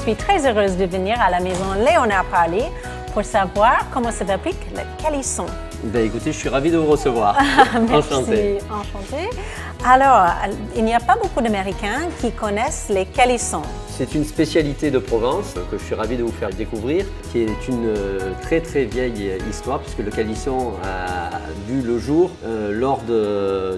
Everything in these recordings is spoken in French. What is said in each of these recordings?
suis très heureuse de venir à la maison Léonard Parly pour savoir comment se fabrique le calisson. Ben, écoutez, je suis ravi de vous recevoir. Merci, Enchanté. enchantée. Alors, il n'y a pas beaucoup d'Américains qui connaissent les calissons. C'est une spécialité de Provence que je suis ravi de vous faire découvrir, qui est une très très vieille histoire puisque le calisson a vu le jour lors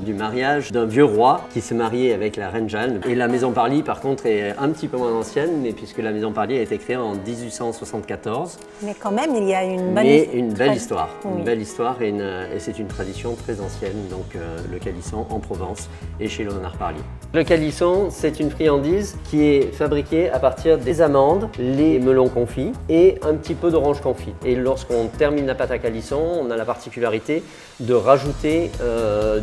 du mariage d'un vieux roi qui s'est marié avec la reine Jeanne. Et la maison Parly par contre est un petit peu moins ancienne, mais puisque la maison Parly a été créée en 1874. Mais quand même, il y a une bonne Une belle histoire. Oui. Une belle histoire et c'est une tradition très ancienne, donc le calisson en Provence et chez Léonard Parly. Le calisson, c'est une friandise qui est fabriquée à partir des amandes, les melons confits et un petit peu d'orange confit. Et lorsqu'on termine la pâte à calisson, on a la particularité de rajouter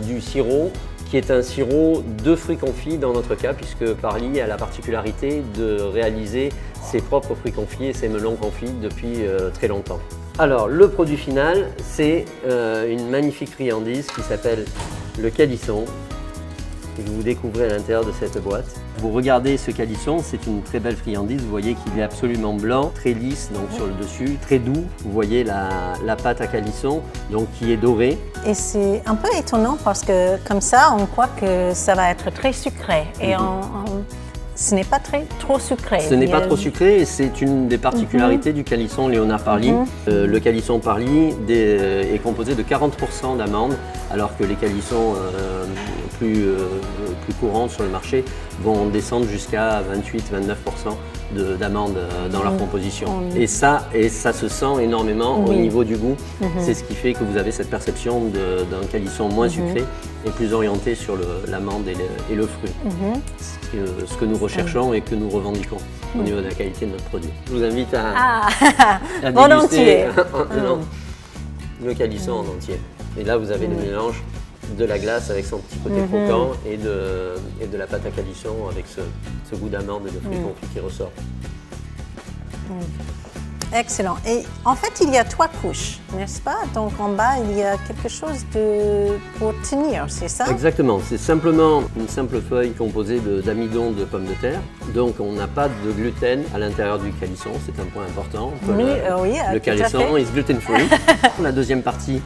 du sirop qui est un sirop de fruits confits dans notre cas, puisque Parly a la particularité de réaliser ses propres fruits confits et ses melons confits depuis très longtemps. Alors, le produit final, c'est une magnifique friandise qui s'appelle le calisson, que vous découvrez à l'intérieur de cette boîte. Vous regardez ce calisson, c'est une très belle friandise. Vous voyez qu'il est absolument blanc, très lisse donc sur le dessus, très doux. Vous voyez la pâte à calisson donc qui est dorée. Et c'est un peu étonnant parce que comme ça, on croit que ça va être très sucré. Et ce n'est pas trop sucré. Ce n'est pas trop sucré et c'est une des particularités du calisson Léonard Parly. Le calisson Parly est composé de 40% d'amandes, alors que les calissons plus courants sur le marché vont descendre jusqu'à 28-29% d'amandes dans leur composition. Et ça se sent énormément au niveau du goût. C'est ce qui fait que vous avez cette perception d'un calisson moins sucré et plus orienté sur l'amande et le fruit. Ce que nous recherchons et que nous revendiquons au niveau de la qualité de notre produit. Je vous invite à déguster le calisson en entier. Et là, vous avez le mélange de la glace avec son petit côté croquant et de la pâte à calisson avec ce goût d'amande et de fruits confits qui ressort. Excellent. Et en fait, il y a 3 couches, n'est-ce pas? Donc en bas, il y a quelque chose pour tenir, c'est ça? Exactement. C'est simplement une simple feuille composée d'amidon de pommes de terre. Donc on n'a pas de gluten à l'intérieur du calisson, c'est un point important. Le calisson est gluten-free. La deuxième partie,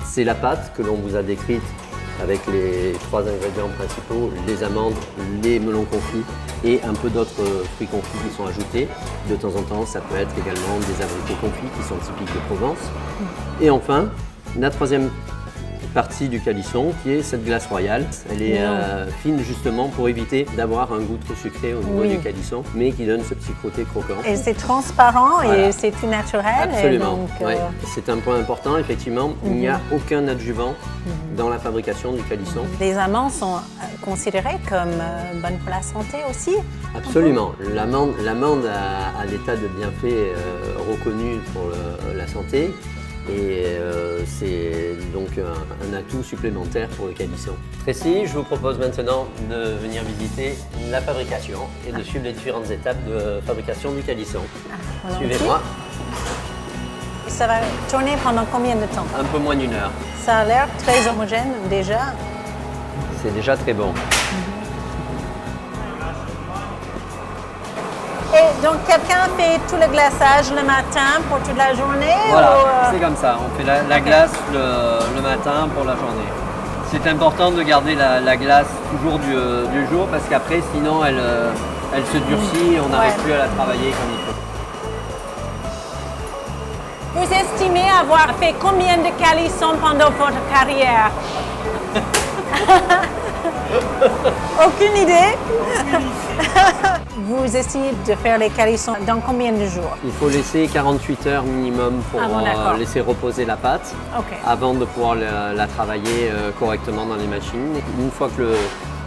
c'est la pâte que l'on vous a décrite avec les 3 ingrédients principaux, les amandes, les melons confits et un peu d'autres fruits confits qui sont ajoutés. De temps en temps, ça peut être également des abricots confits qui sont typiques de Provence. Et enfin, la troisième partie du calisson qui est cette glace royale. Elle est fine justement pour éviter d'avoir un goût trop sucré au niveau du calisson, mais qui donne ce petit côté croquant. Et c'est transparent et c'est tout naturel. Absolument. C'est un point important, effectivement. Il n'y a aucun adjuvant dans la fabrication du calisson. Les amandes sont considérées comme bonnes pour la santé aussi? Absolument. L'amande a des tas de bienfaits reconnus pour la santé. Et c'est donc un atout supplémentaire pour le calisson. Tracy, je vous propose maintenant de venir visiter la fabrication et de suivre les différentes étapes de fabrication du calisson. Suivez-moi. Ça va tourner pendant combien de temps? Un peu moins d'1 heure. Ça a l'air très homogène déjà. C'est déjà très bon. Et donc, quelqu'un fait tout le glaçage le matin pour toute la journée? Voilà, c'est comme ça. On fait la glace le matin pour la journée. C'est important de garder la glace toujours du jour parce qu'après, sinon, elle se durcit et on n'arrive plus à la travailler comme il faut. Vous estimez avoir fait combien de calissons pendant votre carrière? Aucune idée. Vous essayez de faire les calissons dans combien de jours? Il faut laisser 48 heures minimum pour laisser reposer la pâte avant de pouvoir la travailler correctement dans les machines. Une fois que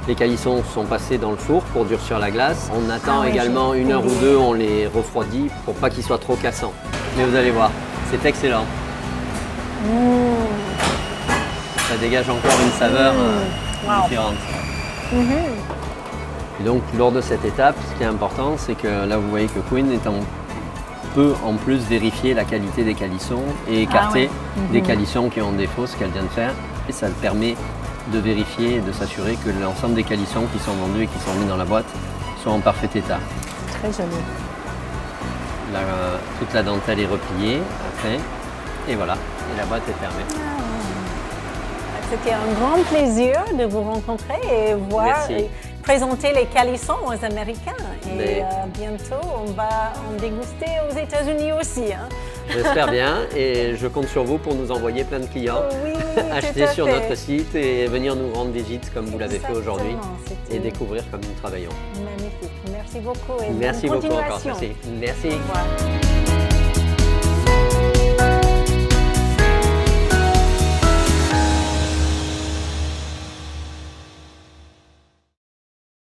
les calissons sont passés dans le four pour durcir la glace, on attend également 1 heure ou 2, on les refroidit pour pas qu'ils soient trop cassants. Mais vous allez voir, c'est excellent. Ça dégage encore une saveur différente. Et donc lors de cette étape, ce qui est important, c'est que là vous voyez que Queen peut en plus vérifier la qualité des calissons et écarter des calissons qui ont des défauts, ce qu'elle vient de faire. Et ça permet de vérifier et de s'assurer que l'ensemble des calissons qui sont vendus et qui sont mis dans la boîte sont en parfait état. Très joli. toute la dentelle est repliée après. Et voilà, et la boîte est fermée. C'était un grand plaisir de vous rencontrer et voir Merci. et présenter les calissons aux Américains. Et Mais- bientôt, on va en déguster aux États-Unis aussi. Hein. J'espère bien et je compte sur vous pour nous envoyer plein de clients, Oui, acheter tout à sur fait. notre site et venir nous rendre visite comme vous l'avez fait aujourd'hui Exactement, c'était et découvrir comme nous travaillons. magnifique. Merci beaucoup et Merci bonne beaucoup encore. continuation. Merci. Au revoir.